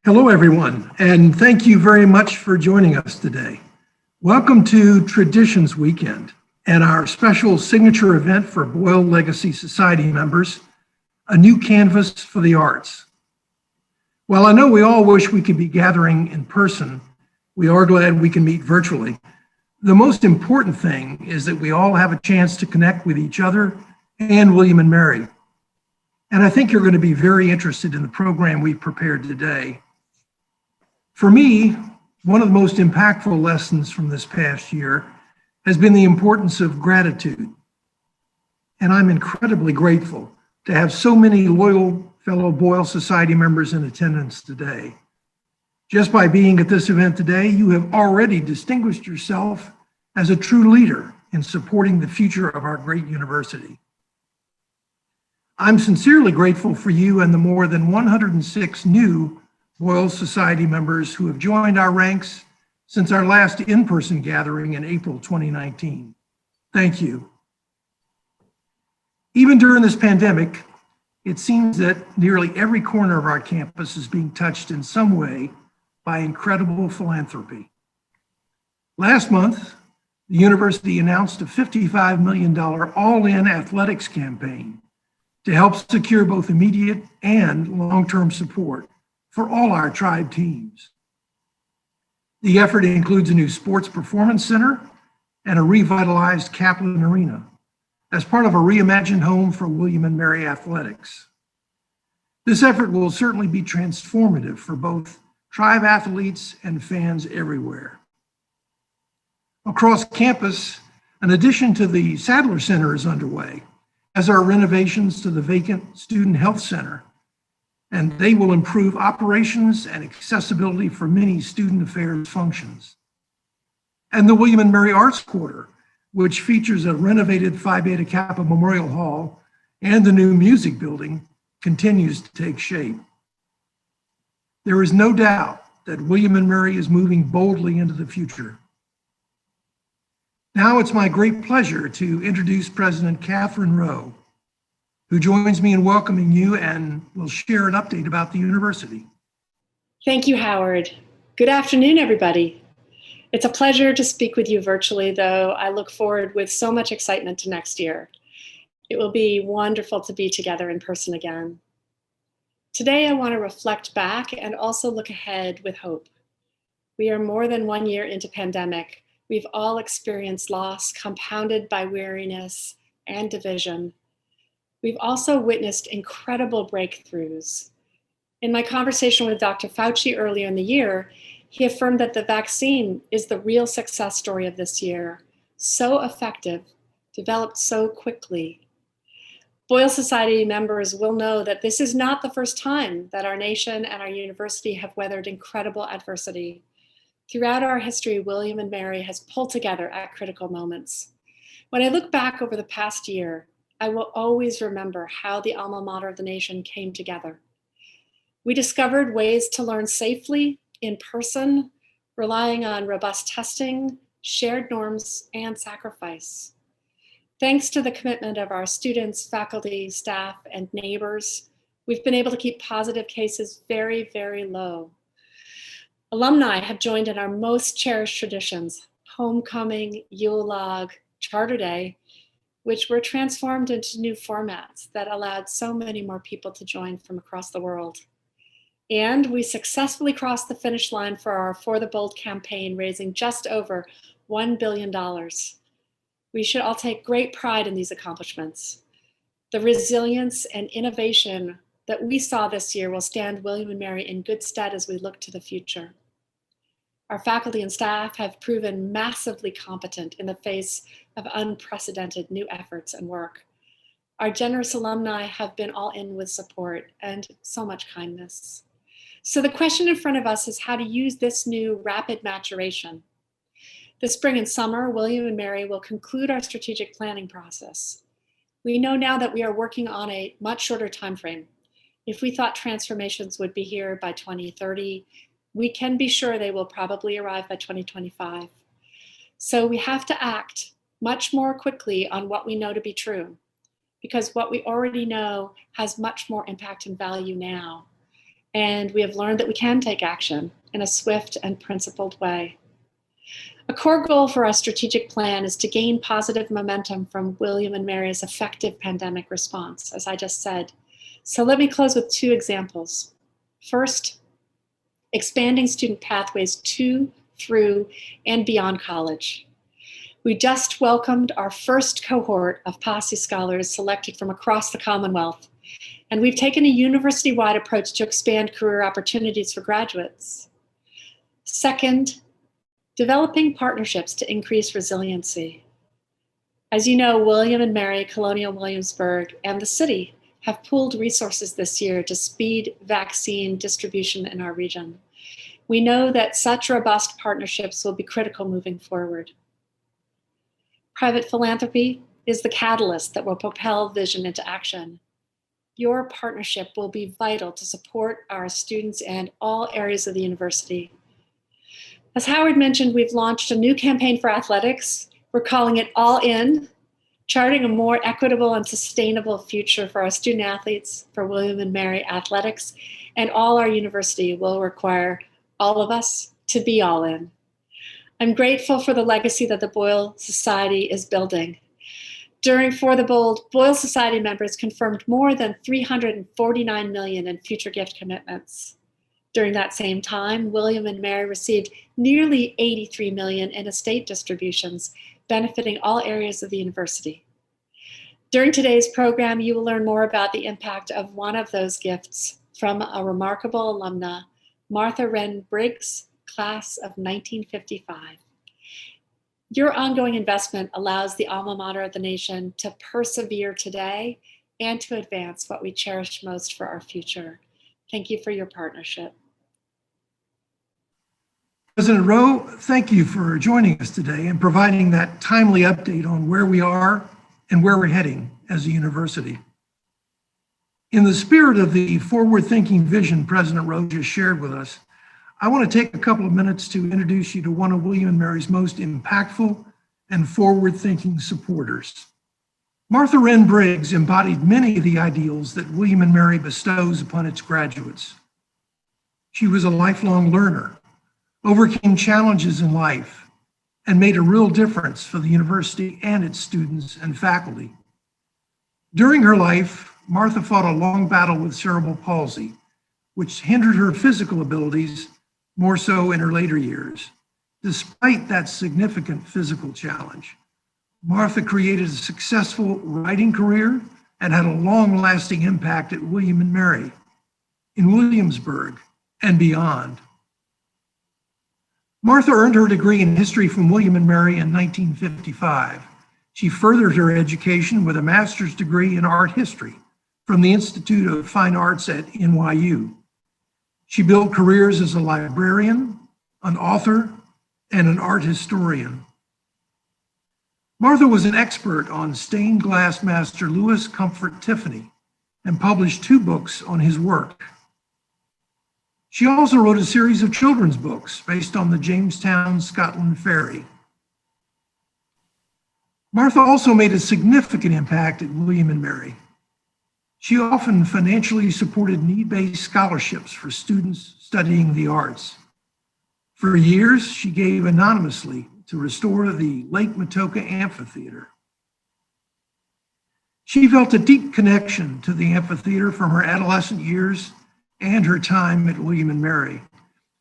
Hello, everyone, and thank you very much for joining us today. Welcome to Traditions Weekend and our special signature event for Boyle Legacy Society members, A New Canvas for the Arts. While I know we all wish we could be gathering in person, we are glad we can meet virtually. The most important thing is that we all have a chance to connect with each other and William and Mary. And I think you're going to be very interested in the program we've prepared today. For me, one of the most impactful lessons from this past year has been the importance of gratitude. And I'm incredibly grateful to have so many loyal fellow Boyle Society members in attendance today. Just by being at this event today, you have already distinguished yourself as a true leader in supporting the future of our great university. I'm sincerely grateful for you and the more than 106 new Boyle Society members who have joined our ranks since our last in-person gathering in April 2019. Thank you. Even during this pandemic, it seems that nearly every corner of our campus is being touched in some way by incredible philanthropy. Last month, the university announced a $55 million all-in athletics campaign to help secure both immediate and long-term support for all our tribe teams. The effort includes a new sports performance center and a revitalized Kaplan Arena as part of a reimagined home for William and Mary athletics. This effort will certainly be transformative for both tribe athletes and fans everywhere. Across campus, an addition to the Sadler Center is underway, as are renovations to the vacant Student Health Center, and they will improve operations and accessibility for many student affairs functions. And the William and Mary Arts Quarter, which features a renovated Phi Beta Kappa Memorial Hall and the new music building, continues to take shape. There is no doubt that William and Mary is moving boldly into the future. Now it's my great pleasure to introduce President Catherine Rowe, who joins me in welcoming you and will share an update about the university. Thank you, Howard. Good afternoon, everybody. It's a pleasure to speak with you virtually, though I look forward with so much excitement to next year. It will be wonderful to be together in person again. Today, I want to reflect back and also look ahead with hope. We are more than 1 year into pandemic. We've all experienced loss compounded by weariness and division. We've also witnessed incredible breakthroughs. In my conversation with Dr. Fauci earlier in the year, he affirmed that the vaccine is the real success story of this year. So effective, developed so quickly. Boyle Society members will know that this is not the first time that our nation and our university have weathered incredible adversity. Throughout our history, William and Mary has pulled together at critical moments. When I look back over the past year, I will always remember how the alma mater of the nation came together. We discovered ways to learn safely in person, relying on robust testing, shared norms, and sacrifice. Thanks to the commitment of our students, faculty, staff, and neighbors, we've been able to keep positive cases very, very low. Alumni have joined in our most cherished traditions, homecoming, Yule log, Charter Day, which were transformed into new formats that allowed so many more people to join from across the world. And we successfully crossed the finish line for our For the Bold campaign, raising just over $1 billion. We should all take great pride in these accomplishments. The resilience and innovation that we saw this year will stand William and Mary in good stead as we look to the future. Our faculty and staff have proven massively competent in the face of unprecedented new efforts and work. Our generous alumni have been all in with support and so much kindness. So the question in front of us is how to use this new rapid maturation. This spring and summer, William and Mary will conclude our strategic planning process. We know now that we are working on a much shorter time frame. If we thought transformations would be here by 2030, we can be sure they will probably arrive by 2025. So we have to act much more quickly on what we know to be true, because what we already know has much more impact and value now. and we have learned that we can take action in a swift and principled way. A core goal for our strategic plan is to gain positive momentum from William and Mary's effective pandemic response, as I just said. So let me close with 2 examples. First, expanding student pathways to, through, and beyond college. We just welcomed our first cohort of PASI scholars selected from across the Commonwealth, and we've taken a university-wide approach to expand career opportunities for graduates. Second, developing partnerships to increase resiliency. As you know, William and Mary, Colonial Williamsburg, and the city have pooled resources this year to speed vaccine distribution in our region. We know that such robust partnerships will be critical moving forward. Private philanthropy is the catalyst that will propel vision into action. Your partnership will be vital to support our students and all areas of the university. As Howard mentioned, we've launched a new campaign for athletics. We're calling it All In, charting a more equitable and sustainable future for our student athletes, for William and Mary athletics, and all our university will require all of us to be all in. I'm grateful for the legacy that the Boyle Society is building. During For the Bold, Boyle Society members confirmed more than $349 million in future gift commitments. During that same time, William and Mary received nearly $83 million in estate distributions, benefiting all areas of the university. During today's program, you will learn more about the impact of one of those gifts from a remarkable alumna, Martha Wren Briggs, class of 1955. Your ongoing investment allows the alma mater of the nation to persevere today and to advance what we cherish most for our future. Thank you for your partnership. President Rowe, thank you for joining us today and providing that timely update on where we are and where we're heading as a university. In the spirit of the forward-thinking vision President Rowe just shared with us, I want to take a couple of minutes to introduce you to one of William and Mary's most impactful and forward-thinking supporters. Martha Wren Briggs embodied many of the ideals that William and Mary bestows upon its graduates. She was a lifelong learner, overcame challenges in life, and made a real difference for the university and its students and faculty. During her life, Martha fought a long battle with cerebral palsy, which hindered her physical abilities more so in her later years. Despite that significant physical challenge, Martha created a successful writing career and had a long-lasting impact at William and Mary, in Williamsburg, and beyond. Martha earned her degree in history from William and Mary in 1955. She furthered her education with a master's degree in art history from the Institute of Fine Arts at NYU. She built careers as a librarian, an author, and an art historian. Martha was an expert on stained glass master Louis Comfort Tiffany and published 2 books on his work. She also wrote a series of children's books based on the Jamestown, Scotland ferry. Martha also made a significant impact at William and Mary. She often financially supported need-based scholarships for students studying the arts. For years, she gave anonymously to restore the Lake Matoka Amphitheater. She felt a deep connection to the amphitheater from her adolescent years and her time at William and Mary.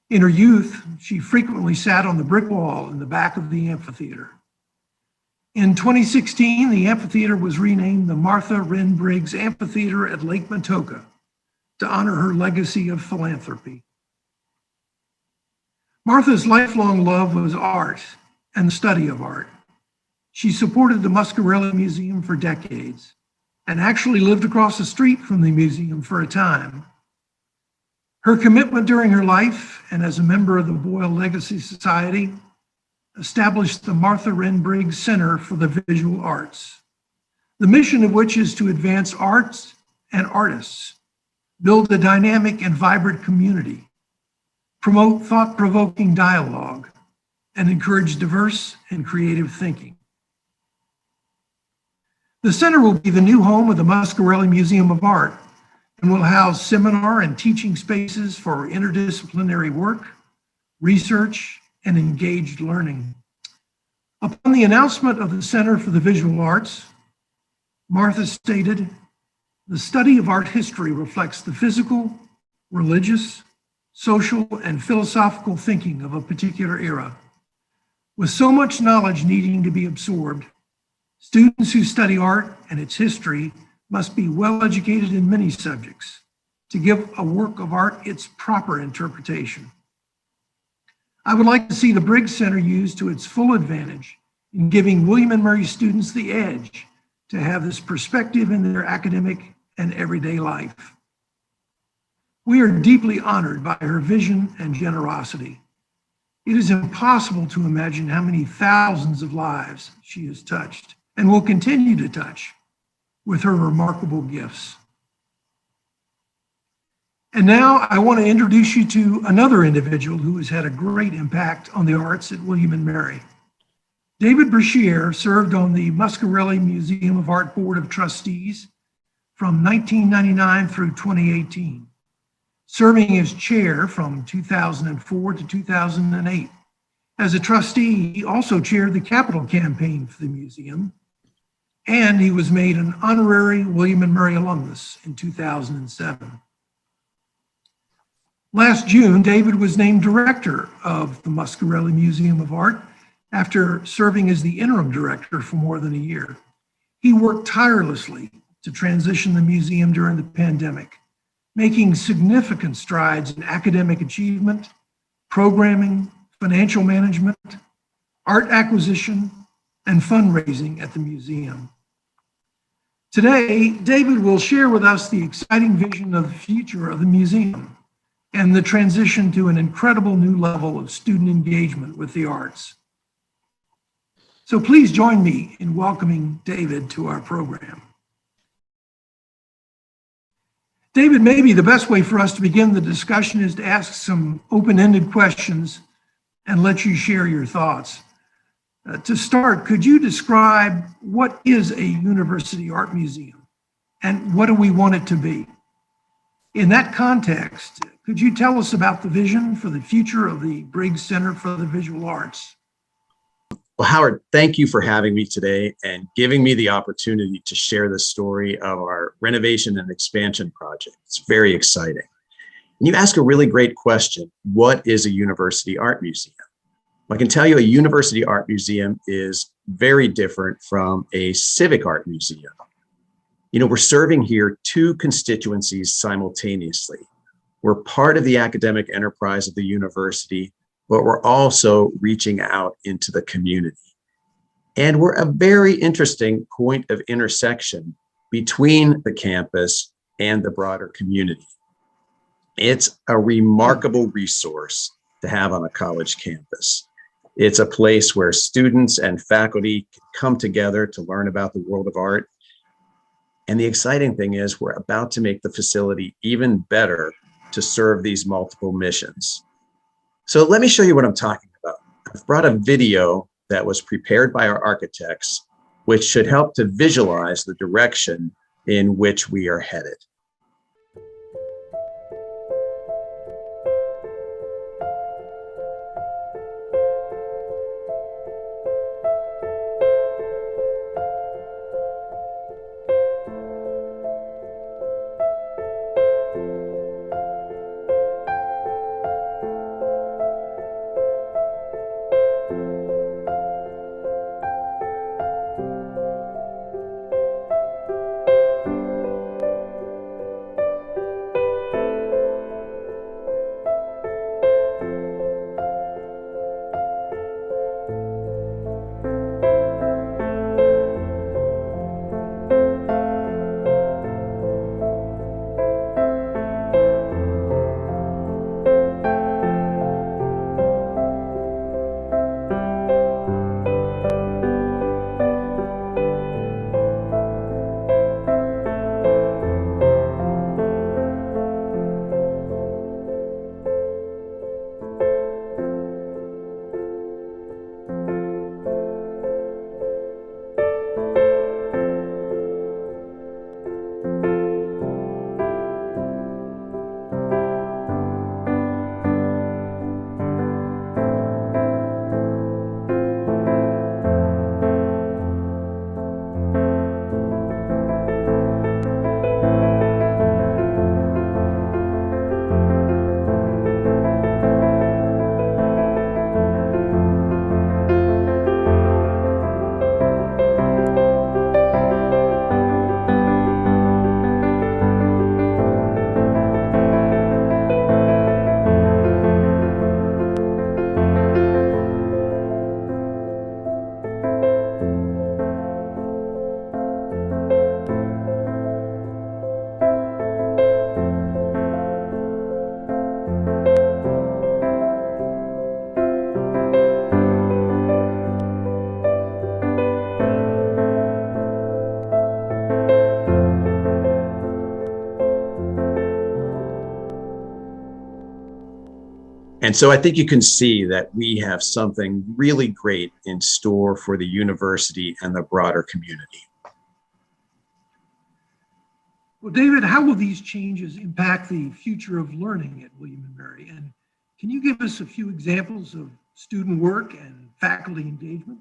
In her youth, she frequently sat on the brick wall in the back of the amphitheater. In 2016, the amphitheater was renamed the Martha Wren Briggs Amphitheater at Lake Matoka to honor her legacy of philanthropy. Martha's lifelong love was art and the study of art. She supported the Muscarelli Museum for decades and actually lived across the street from the museum for a time. Her commitment during her life and as a member of the Boyle Legacy Society established the Martha Wren Briggs Center for the Visual Arts, the mission of which is to advance arts and artists, build a dynamic and vibrant community, promote thought-provoking dialogue, and encourage diverse and creative thinking. The center will be the new home of the Muscarelli Museum of Art and will house seminar and teaching spaces for interdisciplinary work, research, and engaged learning. Upon the announcement of the Center for the Visual Arts, Martha stated, "The study of art history reflects the physical, religious, social, and philosophical thinking of a particular era. With so much knowledge needing to be absorbed, students who study art and its history must be well educated in many subjects to give a work of art its proper interpretation. I would like to see the Briggs Center used to its full advantage in giving William and Mary students the edge to have this perspective in their academic and everyday life. We are deeply honored by her vision and generosity. It is impossible to imagine how many thousands of lives she has touched and will continue to touch with her remarkable gifts." And now I want to introduce you to another individual who has had a great impact on the arts at William and Mary. David Brashear served on the Muscarelli Museum of Art Board of Trustees from 1999 through 2018, serving as chair from 2004 to 2008. As a trustee, he also chaired the capital campaign for the museum, and he was made an honorary William and Mary alumnus in 2007. Last June, David was named director of the Muscarelli Museum of Art after serving as the interim director for more than a year. He worked tirelessly to transition the museum during the pandemic, making significant strides in academic achievement, programming, financial management, art acquisition, and fundraising at the museum. Today, David will share with us the exciting vision of the future of the museum and the transition to an incredible new level of student engagement with the arts. So please join me in welcoming David to our program. David, maybe the best way for us to begin the discussion is to ask some open-ended questions and let you share your thoughts. To start, could you describe what is a university art museum and what do we want it to be? In that context, could you tell us about the vision for the future of the Briggs Center for the Visual Arts? Well, Howard, thank you for having me today and giving me the opportunity to share the story of our renovation and expansion project. It's very exciting. And you ask a really great question. What is a university art museum? I can tell you a university art museum is very different from a civic art museum. We're serving here two constituencies simultaneously. We're part of the academic enterprise of the university, but we're also reaching out into the community. And we're a very interesting point of intersection between the campus and the broader community. It's a remarkable resource to have on a college campus. It's a place where students and faculty can come together to learn about the world of art. And the exciting thing is we're about to make the facility even better to serve these multiple missions. So let me show you what I'm talking about. I've brought a video that was prepared by our architects, which should help to visualize the direction in which we are headed. And so I think you can see that we have something really great in store for the university and the broader community. Well, David, how will these changes impact the future of learning at William & Mary? And can you give us a few examples of student work and faculty engagement?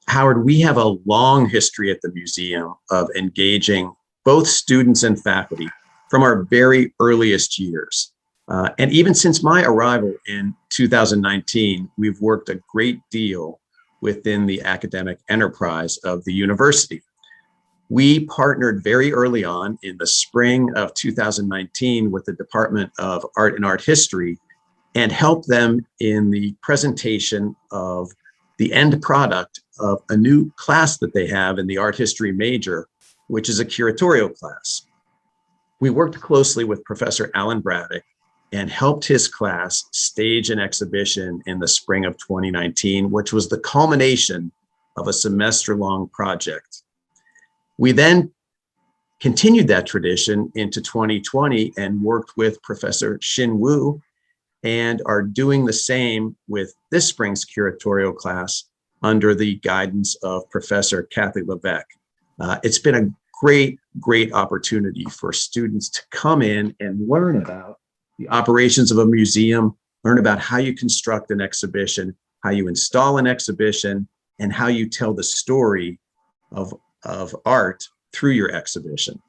Howard, we have a long history at the museum of engaging both students and faculty from our very earliest years. And even since my arrival in 2019, we've worked a great deal within the academic enterprise of the university. We partnered very early on in the spring of 2019 with the Department of Art and Art History and helped them in the presentation of the end product of a new class that they have in the art history major, which is a curatorial class. We worked closely with Professor Alan Braddock and helped his class stage an exhibition in the spring of 2019, which was the culmination of a semester-long project. We then continued that tradition into 2020 and worked with Professor Xin Wu and are doing the same with this spring's curatorial class under the guidance of Professor Kathy Levesque. It's been a great opportunity for students to come in and learn about the operations of a museum, learn about how you construct an exhibition, how you install an exhibition, and how you tell the story of art through your exhibition.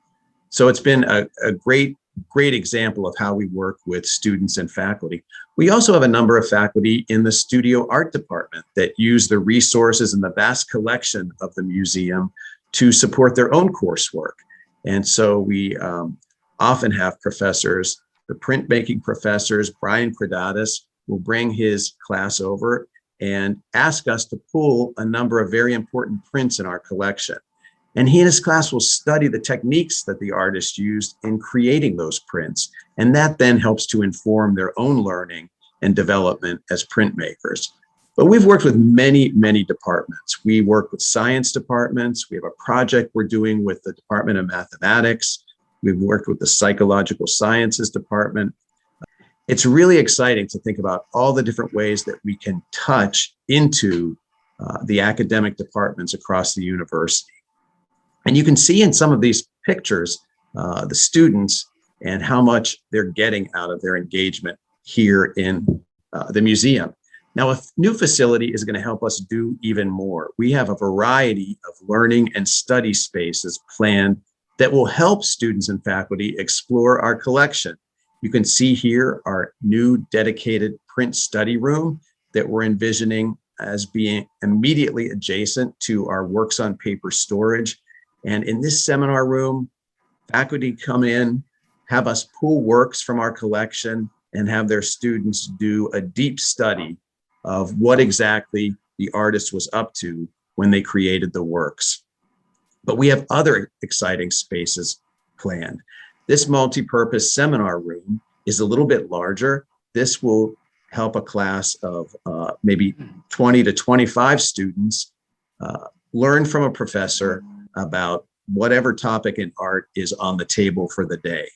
So it's been a great example of how we work with students and faculty. We also have a number of faculty in the studio art department that use the resources and the vast collection of the museum to support their own coursework. And so we often have professors, the printmaking professors, Brian Credatis will bring his class over and ask us to pull a number of very important prints in our collection. And he and his class will study the techniques that the artist used in creating those prints. And that then helps to inform their own learning and development as printmakers. But we've worked with many departments. We work with science departments. We have a project we're doing with the Department of Mathematics. We've worked with the Psychological Sciences Department. It's really exciting to think about all the different ways that we can touch into the academic departments across the university. And you can see in some of these pictures, the students and how much they're getting out of their engagement here in the museum. Now, a new facility is going to help us do even more. We have a variety of learning and study spaces planned that will help students and faculty explore our collection. You can see here our new dedicated print study room that we're envisioning as being immediately adjacent to our works on paper storage. And in this seminar room, faculty come in, have us pull works from our collection and have their students do a deep study of what exactly the artist was up to when they created the works. But we have other exciting spaces planned. This multi-purpose seminar room is a little bit larger. This will help a class of maybe 20 to 25 students learn from a professor about whatever topic in art is on the table for the day.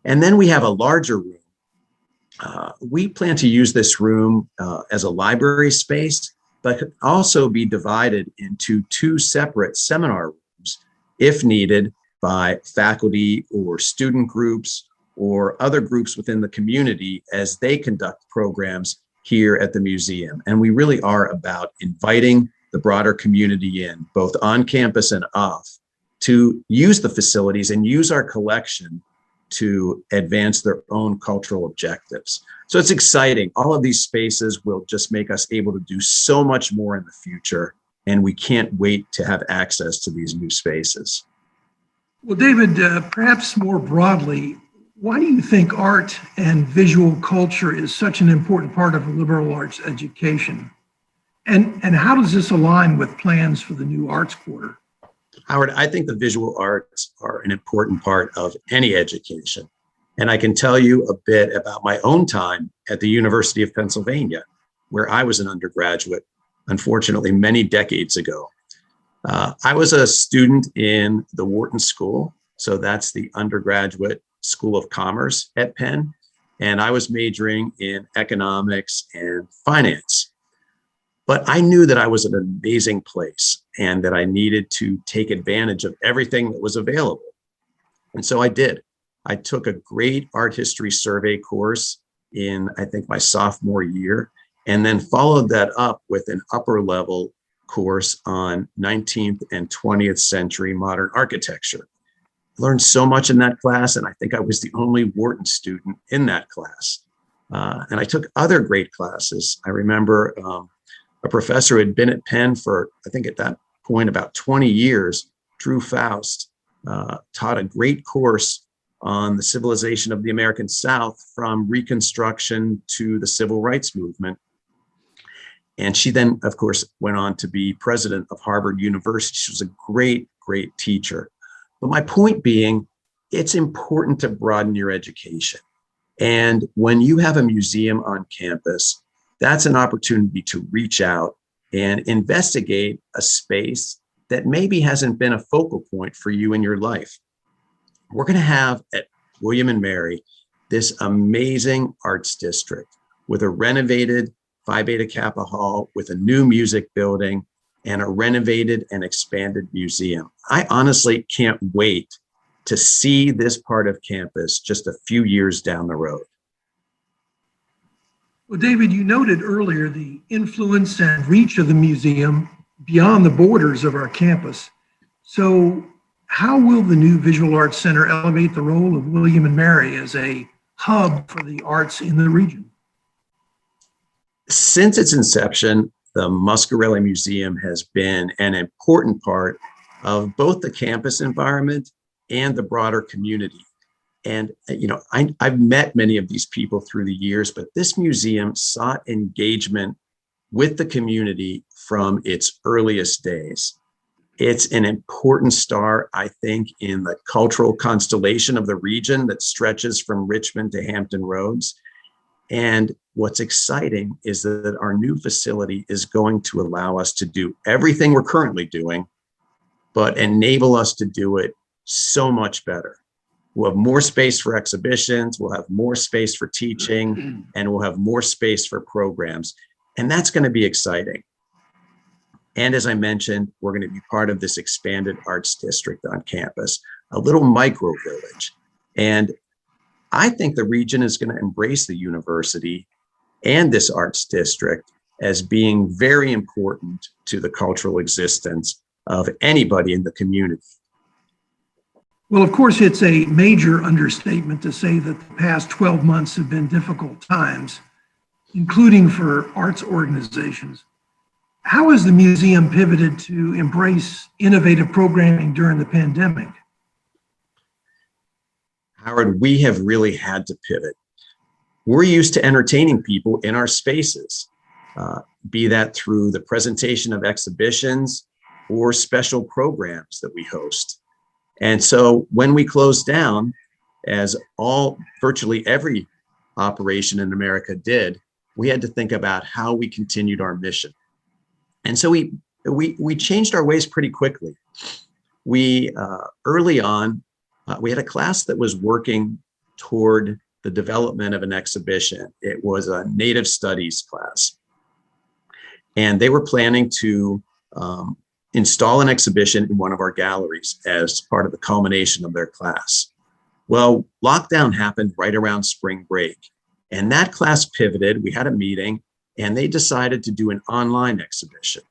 And then we have a larger room. We plan to use this room as a library space, but could also be divided into two separate seminar rooms if needed by faculty or student groups or other groups within the community as they conduct programs here at the museum. And we really are about inviting the broader community in, both on campus and off, to use the facilities and use our collection to advance their own cultural objectives. So it's exciting. All of these spaces will just make us able to do so much more in the future, and we can't wait to have access to these new spaces. Well, David, perhaps more broadly, why do you think art and visual culture is such an important part of a liberal arts education? And how does this align with plans for the new arts quarter? Howard, I think the visual arts are an important part of any education. And I can tell you a bit about my own time at the University of Pennsylvania, where I was an undergraduate, unfortunately, many decades ago. I was a student in the Wharton School. So that's the undergraduate School of Commerce at Penn, and I was majoring in economics and finance. But I knew that I was in an amazing place and that I needed to take advantage of everything that was available. And so I did. I took a great art history survey course in, I think, my sophomore year, and then followed that up with an upper level course on 19th and 20th century modern architecture. I learned so much in that class, and I think I was the only Wharton student in that class. And I took other great classes. I remember a professor who had been at Penn for, I think at that point, about 20 years, Drew Faust, taught a great course on the civilization of the American South from Reconstruction to the Civil Rights Movement. And she then, of course, went on to be president of Harvard University. She was a great, great teacher. But my point being, it's important to broaden your education. And when you have a museum on campus, that's an opportunity to reach out and investigate a space that maybe hasn't been a focal point for you in your life. We're going to have at William and Mary this amazing arts district with a renovated Phi Beta Kappa Hall, with a new music building, and a renovated and expanded museum. I honestly can't wait to see this part of campus just a few years down the road. Well, David, you noted earlier the influence and reach of the museum beyond the borders of our campus. So how will the new Visual Arts Center elevate the role of William and Mary as a hub for the arts in the region? Since its inception, the Muscarelli Museum has been an important part of both the campus environment and the broader community. And, I've met many of these people through the years, but this museum sought engagement with the community from its earliest days. It's an important star, I think, in the cultural constellation of the region that stretches from Richmond to Hampton Roads. And what's exciting is that our new facility is going to allow us to do everything we're currently doing, but enable us to do it so much better. We'll have more space for exhibitions, we'll have more space for teaching, and we'll have more space for programs. And that's going to be exciting. And as I mentioned, we're going to be part of this expanded arts district on campus, a little micro village. And I think the region is going to embrace the university and this arts district as being very important to the cultural existence of anybody in the community. Well, of course, it's a major understatement to say that the past 12 months have been difficult times, including for arts organizations. How has the museum pivoted to embrace innovative programming during the pandemic? Howard, we have really had to pivot. We're used to entertaining people in our spaces, be that through the presentation of exhibitions or special programs that we host. And so when we closed down, as virtually every operation in America did, we had to think about how we continued our mission. And so we changed our ways pretty quickly. We early on, we had a class that was working toward the development of an exhibition. It was a Native Studies class. And they were planning to install an exhibition in one of our galleries as part of the culmination of their class. Well, lockdown happened right around spring break. And that class pivoted. We had a meeting, and they decided to do an online exhibition.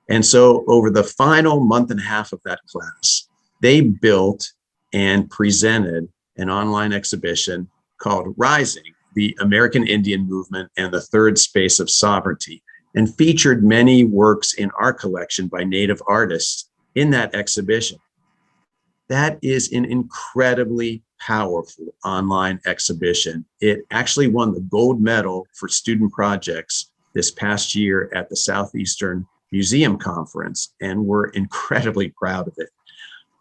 And so over the final month and a half of that class, they built and presented an online exhibition called Rising, the American Indian Movement and the Third Space of Sovereignty, and featured many works in our collection by Native artists in that exhibition. That is an incredibly powerful online exhibition. It actually won the gold medal for student projects this past year at the Southeastern Museum Conference, and we're incredibly proud of it.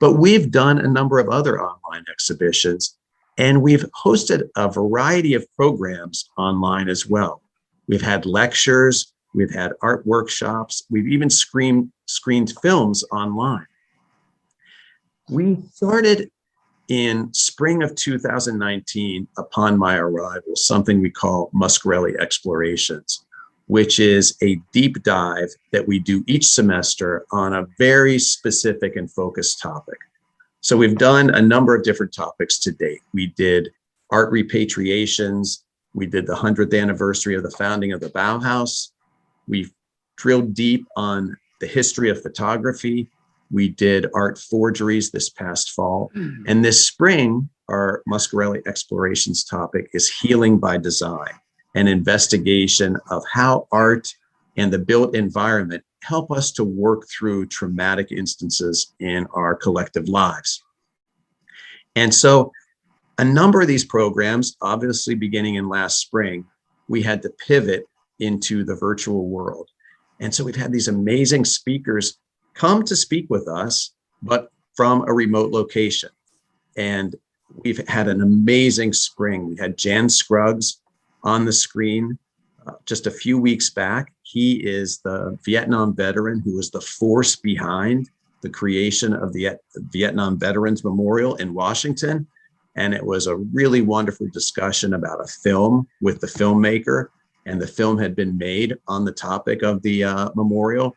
But we've done a number of other online exhibitions, and we've hosted a variety of programs online as well. We've had lectures, we've had art workshops, we've even screened films online. We started in spring of 2019, upon my arrival, something we call Muscarelli Explorations, which is a deep dive that we do each semester on a very specific and focused topic. So we've done a number of different topics to date. We did art repatriations. We did the 100th anniversary of the founding of the Bauhaus. We've drilled deep on the history of photography. We did art forgeries this past fall. And this spring, our Muscarelli Explorations topic is healing by design, an investigation of how art and the built environment help us to work through traumatic instances in our collective lives. And so a number of these programs, obviously beginning in last spring, we had to pivot into the virtual world. And so we've had these amazing speakers come to speak with us, but from a remote location. And we've had an amazing spring. We had Jan Scruggs on the screen just a few weeks back. He is the Vietnam veteran who was the force behind the creation of the Vietnam Veterans Memorial in Washington. And it was a really wonderful discussion about a film with the filmmaker. And the film had been made on the topic of the memorial.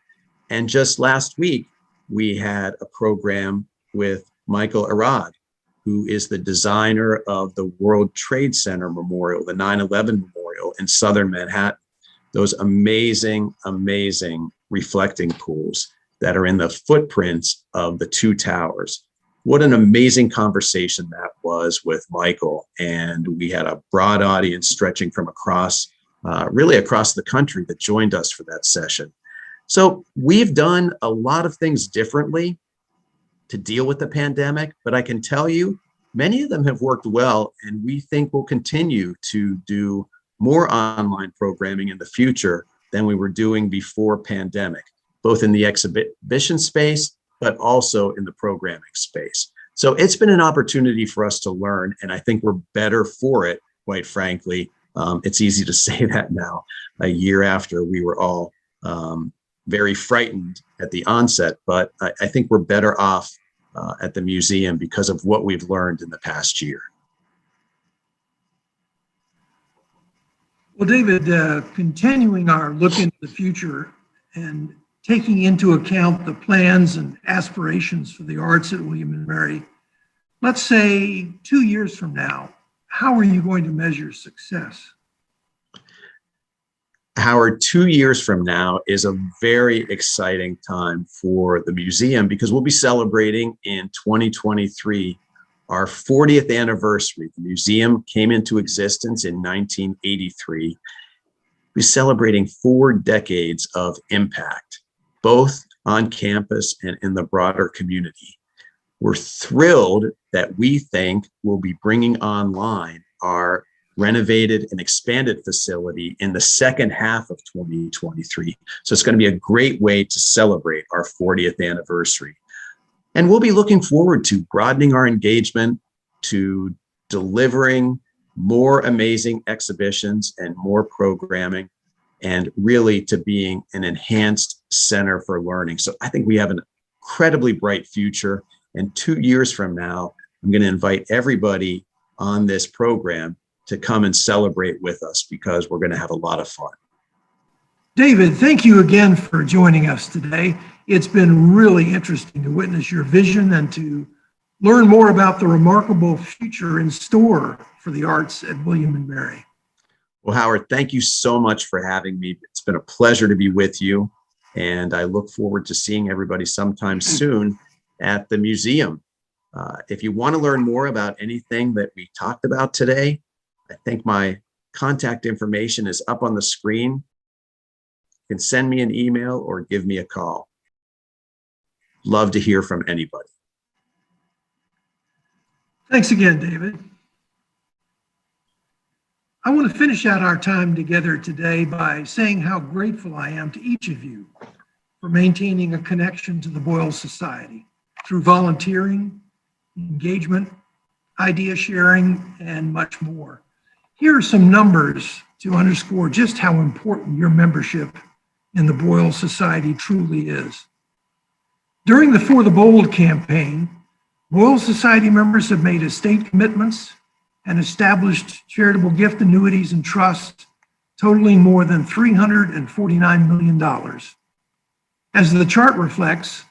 And just last week, we had a program with Michael Arad, who is the designer of the World Trade Center Memorial, the 9/11 Memorial in Southern Manhattan. Those amazing, amazing reflecting pools that are in the footprints of the two towers. What an amazing conversation that was with Michael. And we had a broad audience stretching from across, really across the country that joined us for that session. So we've done a lot of things differently to deal with the pandemic, but I can tell you, many of them have worked well, and we think we'll continue to do more online programming in the future than we were doing before pandemic, both in the exhibition space, but also in the programming space. So it's been an opportunity for us to learn, and I think we're better for it, quite frankly. It's easy to say that now, a year after we were all very frightened at the onset, but I think we're better off at the museum because of what we've learned in the past year. Well, David, continuing our look into the future and taking into account the plans and aspirations for the arts at William and Mary, let's say 2 years from now, how are you going to measure success? Howard, 2 years from now is a very exciting time for the museum because we'll be celebrating in 2023 our 40th anniversary. The museum came into existence in 1983. We're celebrating 4 decades of impact, both on campus and in the broader community. We're thrilled that we think we'll be bringing online our renovated and expanded facility in the second half of 2023. So it's going to be a great way to celebrate our 40th anniversary. And we'll be looking forward to broadening our engagement, to delivering more amazing exhibitions and more programming, and really to being an enhanced center for learning. So I think we have an incredibly bright future. And 2 years from now, I'm going to invite everybody on this program to come and celebrate with us because we're going to have a lot of fun. David, thank you again for joining us today. It's been really interesting to witness your vision and to learn more about the remarkable future in store for the arts at William and Mary. Well, Howard, thank you so much for having me. It's been a pleasure to be with you, and I look forward to seeing everybody sometime soon at the museum. If you want to learn more about anything that we talked about today, I think my contact information is up on the screen. You can send me an email or give me a call. Love to hear from anybody. Thanks again, David. I want to finish out our time together today by saying how grateful I am to each of you for maintaining a connection to the Boyle Society through volunteering, engagement, idea sharing, and much more. Here are some numbers to underscore just how important your membership in the Boyle Society truly is. During the For the Bold campaign, Royal Society members have made estate commitments and established charitable gift annuities and trusts totaling more than $349 million. As the chart reflects,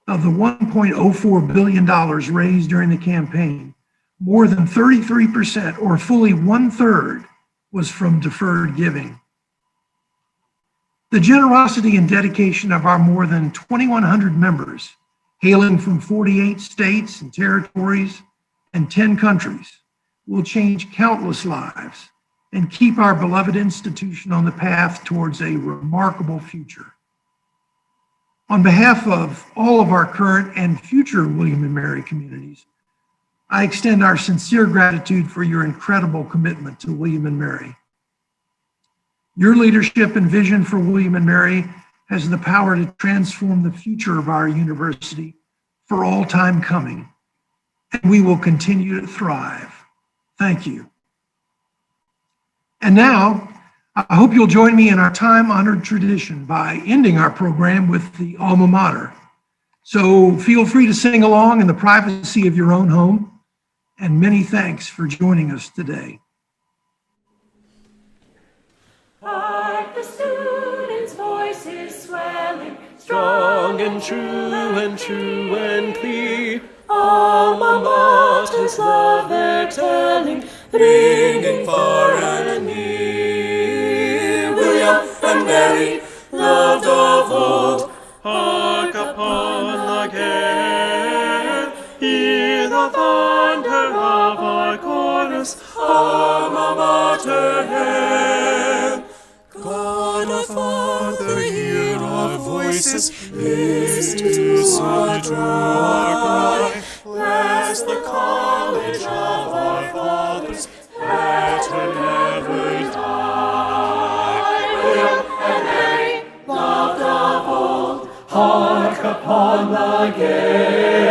of the $1.04 billion raised during the campaign, more than 33%, or fully 1/3, was from deferred giving. The generosity and dedication of our more than 2,100 members, hailing from 48 states and territories and 10 countries, will change countless lives and keep our beloved institution on the path towards a remarkable future. On behalf of all of our current and future William and Mary communities, I extend our sincere gratitude for your incredible commitment to William and Mary. Your leadership and vision for William and Mary has the power to transform the future of our university for all time coming, and we will continue to thrive. Thank you. And now, I hope you'll join me in our time-honored tradition by ending our program with the alma mater. So feel free to sing along in the privacy of your own home, and many thanks for joining us today. Hark the students' voices swelling, strong and true and clear. Alma mater's love they're telling, ringing far and near. William and Mary, loved of old, hark upon the gale. Hear the thunder of our chorus, Alma Mater hail. God our Father, hear our voices, listen to our cry. Bless the college of our fathers, let her never die. William and Mary, loved of old, hark upon the gale.